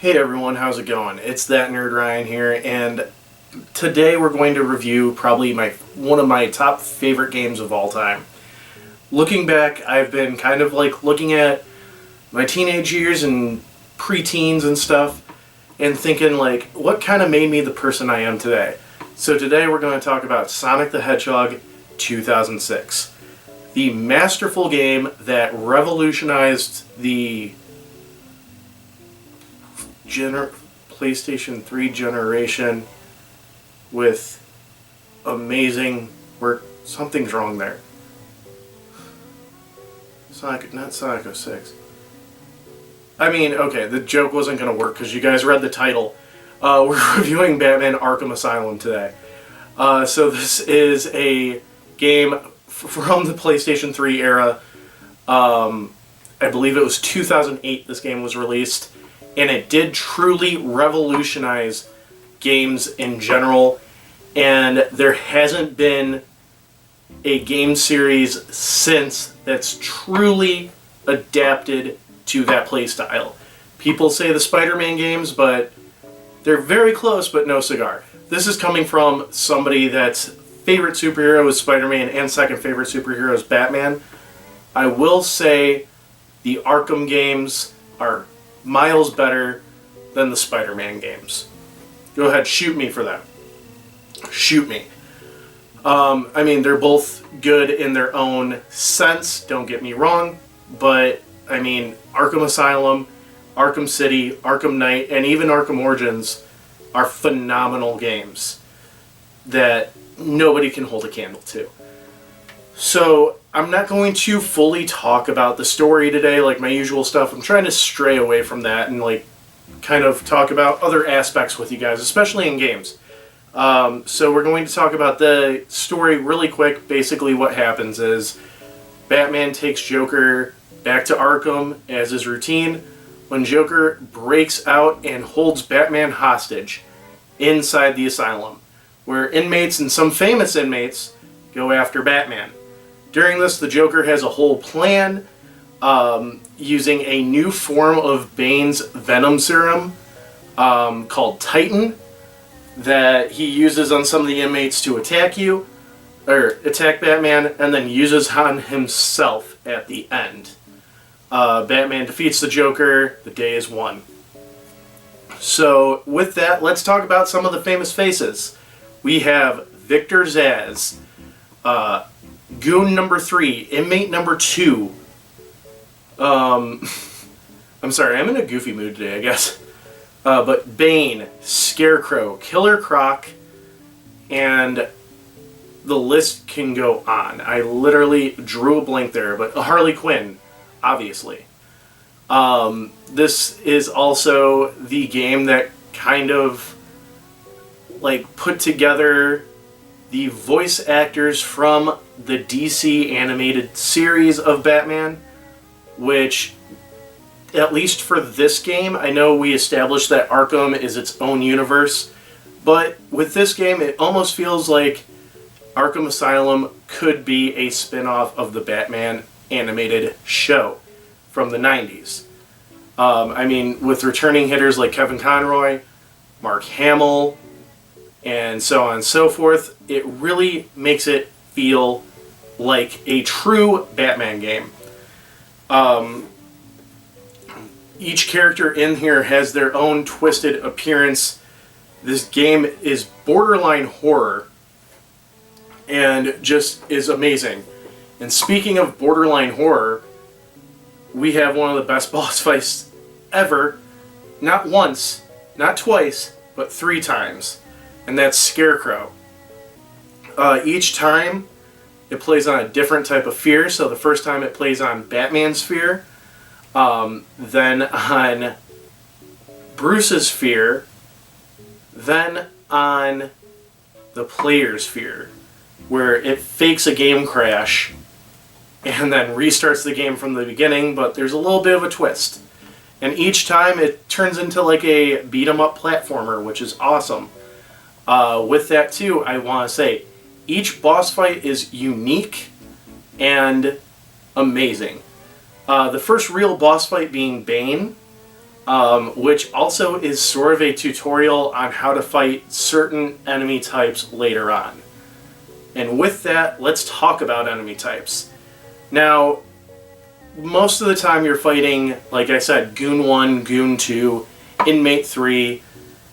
Hey everyone, how's it going? It's that nerd Ryan here, and today we're going to review probably one of my top favorite games of all time. Looking back, I've been kind of like looking at my teenage years and preteens and stuff, and thinking like, what kind of made me the person I am today? So today we're going to talk about Sonic the Hedgehog 2006, the masterful game that revolutionized the PlayStation 3 generation with amazing work. Something's wrong there. Not Sonic 06. I mean, okay, the joke wasn't going to work because you guys read the title. We're reviewing Batman Arkham Asylum today. So this is a game from the PlayStation 3 era. I believe it was 2008 this game was released. And it did truly revolutionize games in general. And there hasn't been a game series since that's truly adapted to that playstyle. People say the Spider-Man games, but they're very close, but no cigar. This is coming from somebody that's favorite superhero is Spider-Man and second favorite superhero is Batman. I will say the Arkham games are miles better than the Spider-Man games. Go ahead, shoot me for that. Shoot me. I mean, they're both good in their own sense, don't get me wrong, but, I mean, Arkham Asylum, Arkham City, Arkham Knight, and even Arkham Origins are phenomenal games that nobody can hold a candle to. So, I'm not going to fully talk about the story today like my usual stuff. I'm trying to stray away from that and like kind of talk about other aspects with you guys, especially in games. So we're going to talk about the story really quick. Basically what happens is Batman takes Joker back to Arkham as his routine when Joker breaks out and holds Batman hostage inside the asylum, where inmates and some famous inmates go after Batman. During this, the Joker has a whole plan using a new form of Bane's venom serum called Titan that he uses on some of the inmates to attack Batman, and then uses on himself at the end. Batman defeats the Joker. The day is won. So with that, let's talk about some of the famous faces. We have Victor Zsasz, Goon number 3, Inmate number 2. I'm sorry, I'm in a goofy mood today, I guess. But Bane, Scarecrow, Killer Croc, and the list can go on. I literally drew a blank there, but Harley Quinn, obviously. This is also the game that kind of like put together the voice actors from the DC animated series of Batman, which, at least for this game, I know we established that Arkham is its own universe, but with this game it almost feels like Arkham Asylum could be a spin-off of the Batman animated show from the 90s. I mean, with returning hitters like Kevin Conroy, Mark Hamill, and so on and so forth, it really makes it feel like a true Batman game. Each character in here has their own twisted appearance. This game is borderline horror and just is amazing. And speaking of borderline horror, we have one of the best boss fights ever. Not once, not twice, but 3 times. And that's Scarecrow. Each time it plays on a different type of fear. So the first time it plays on Batman's fear, then on Bruce's fear, then on the player's fear, where it fakes a game crash and then restarts the game from the beginning, but there's a little bit of a twist. And each time it turns into like a beat-em-up platformer, which is awesome. With that too, I want to say, each boss fight is unique and amazing. The first real boss fight being Bane, which also is sort of a tutorial on how to fight certain enemy types later on. And with that, let's talk about enemy types. Now, most of the time you're fighting, like I said, Goon 1, Goon 2, Inmate 3.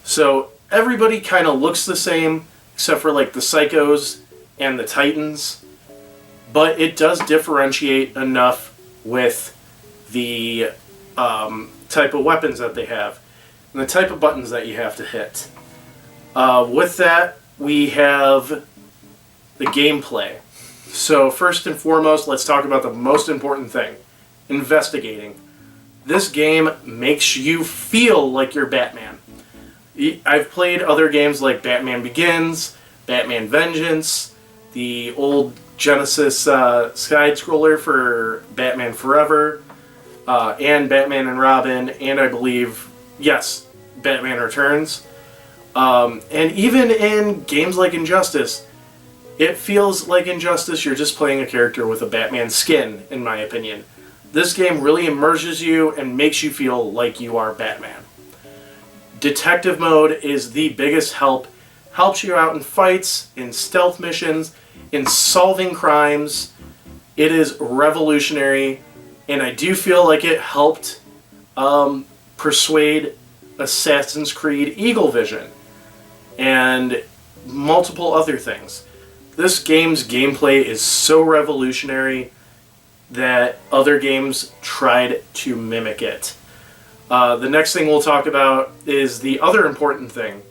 So everybody kind of looks the same, except for like the Psychos and the Titans. But it does differentiate enough with the type of weapons that they have and the type of buttons that you have to hit. With that, we have the gameplay. So first and foremost, let's talk about the most important thing. Investigating. This game makes you feel like you're Batman. I've played other games like Batman Begins, Batman Vengeance, the old Genesis side-scroller for Batman Forever, and Batman and Robin, and I believe, yes, Batman Returns. And even in games like Injustice, it feels like Injustice you're just playing a character with a Batman skin, in my opinion. This game really immerses you and makes you feel like you are Batman. Detective mode is the biggest help. Helps you out in fights, in stealth missions, in solving crimes. It is revolutionary, and I do feel like it helped persuade Assassin's Creed Eagle Vision and multiple other things. This game's gameplay is so revolutionary that other games tried to mimic it. The next thing we'll talk about is the other important thing.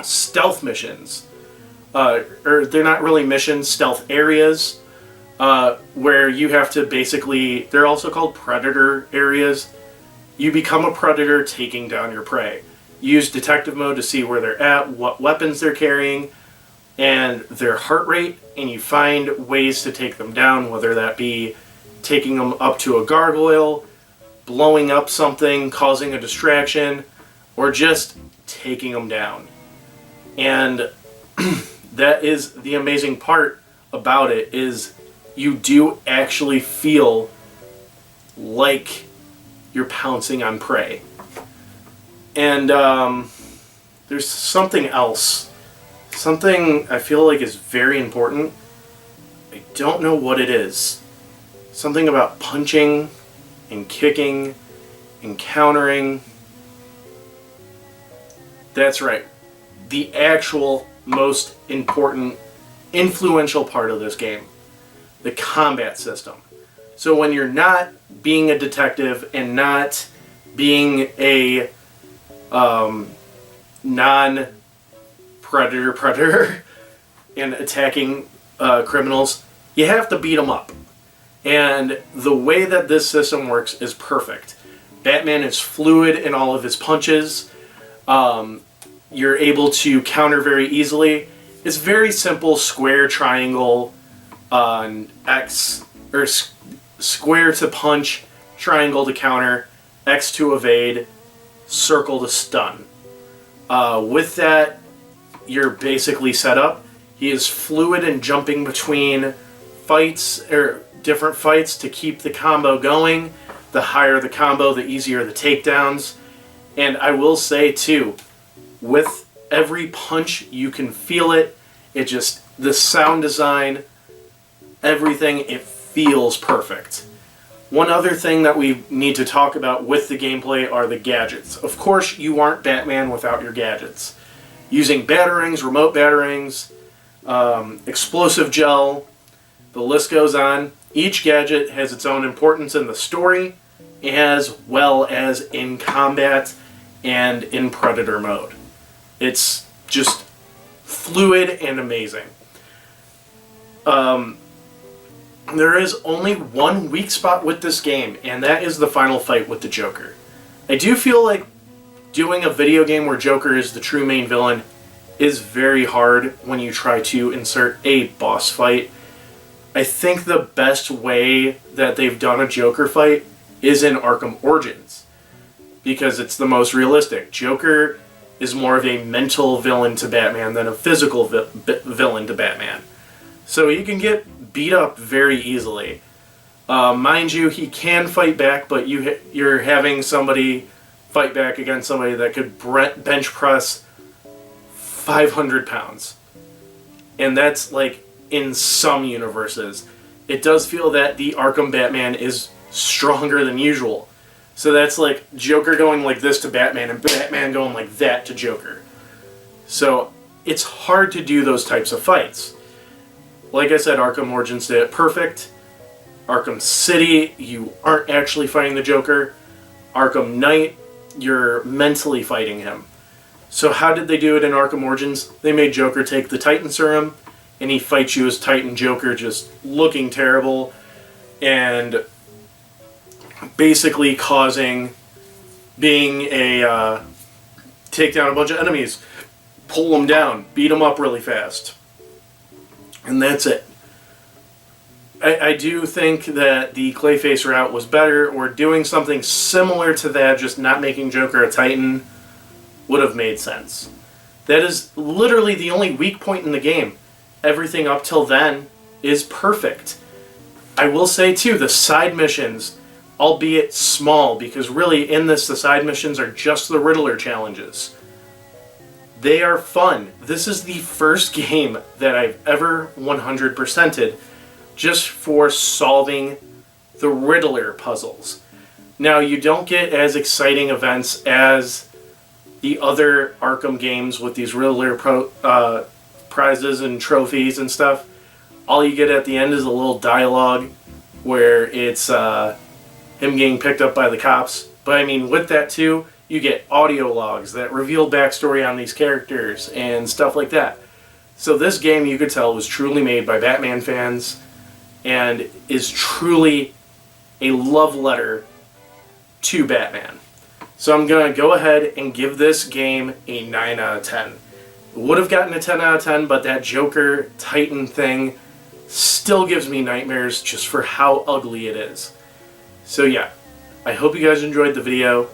Stealth missions. Or they're not really missions, stealth areas, where you have to basically, they're also called predator areas. You become a predator taking down your prey. Use detective mode to see where they're at, what weapons they're carrying, and their heart rate, and you find ways to take them down, whether that be taking them up to a gargoyle, blowing up something, causing a distraction, or just taking them down. And that is the amazing part about it, is you do actually feel like you're pouncing on prey. And there's something else. Something I feel like is very important. I don't know what it is. Something about punching and kicking and countering. That's right. The actual most important, influential part of this game. The combat system. So when you're not being a detective and not being a non-predator and attacking criminals, you have to beat them up. And the way that this system works is perfect. Batman is fluid in all of his punches. You're able to counter very easily. It's very simple: square, triangle, X, or square to punch, triangle to counter, X to evade, circle to stun. With that, you're basically set up. He is fluid in jumping between fights, or different fights, to keep the combo going. The higher the combo, the easier the takedowns. And I will say too, with every punch you can feel it. It just, the sound design, everything, it feels perfect. One other thing that we need to talk about with the gameplay are the gadgets. Of course, you aren't Batman without your gadgets. Using batarangs, remote batarangs, explosive gel, the list goes on. Each gadget has its own importance in the story, as well as in combat and in Predator mode. It's just fluid and amazing. There is only one weak spot with this game, and that is the final fight with the Joker. I do feel like doing a video game where Joker is the true main villain is very hard when you try to insert a boss fight. I think the best way that they've done a Joker fight is in Arkham Origins, because it's the most realistic. Joker is more of a mental villain to Batman than a physical villain to Batman. So he can get beat up very easily. Mind you, he can fight back, but you're having somebody fight back against somebody that could bench press 500 pounds. And that's like in some universes. It does feel that the Arkham Batman is stronger than usual. So that's like Joker going like this to Batman and Batman going like that to Joker. So it's hard to do those types of fights. Like I said, Arkham Origins did it perfect. Arkham City, you aren't actually fighting the Joker. Arkham Knight, you're mentally fighting him. So how did they do it in Arkham Origins? They made Joker take the Titan Serum, and he fights you as Titan Joker, just looking terrible, and basically take down a bunch of enemies, pull them down, beat them up really fast. And that's it. I do think that the Clayface route was better, or doing something similar to that, just not making Joker a Titan, would have made sense. That is literally the only weak point in the game. Everything up till then is perfect. I will say too, the side missions, albeit small, because really in this the side missions are just the Riddler challenges. They are fun. This is the first game that I've ever 100%ed just for solving the Riddler puzzles. Now, you don't get as exciting events as the other Arkham games with these Riddler prizes and trophies and stuff. All you get at the end is a little dialogue where it's him getting picked up by the cops. But I mean, with that too, you get audio logs that reveal backstory on these characters and stuff like that. So this game, you could tell, was truly made by Batman fans and is truly a love letter to Batman. So I'm going to go ahead and give this game a 9 out of 10. It would have gotten a 10 out of 10, but that Joker Titan thing still gives me nightmares just for how ugly it is. So yeah, I hope you guys enjoyed the video.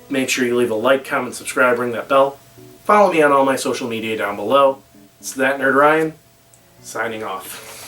Make sure you leave a like, comment, subscribe, ring that bell. Follow me on all my social media down below. It's That Nerd Ryan, signing off.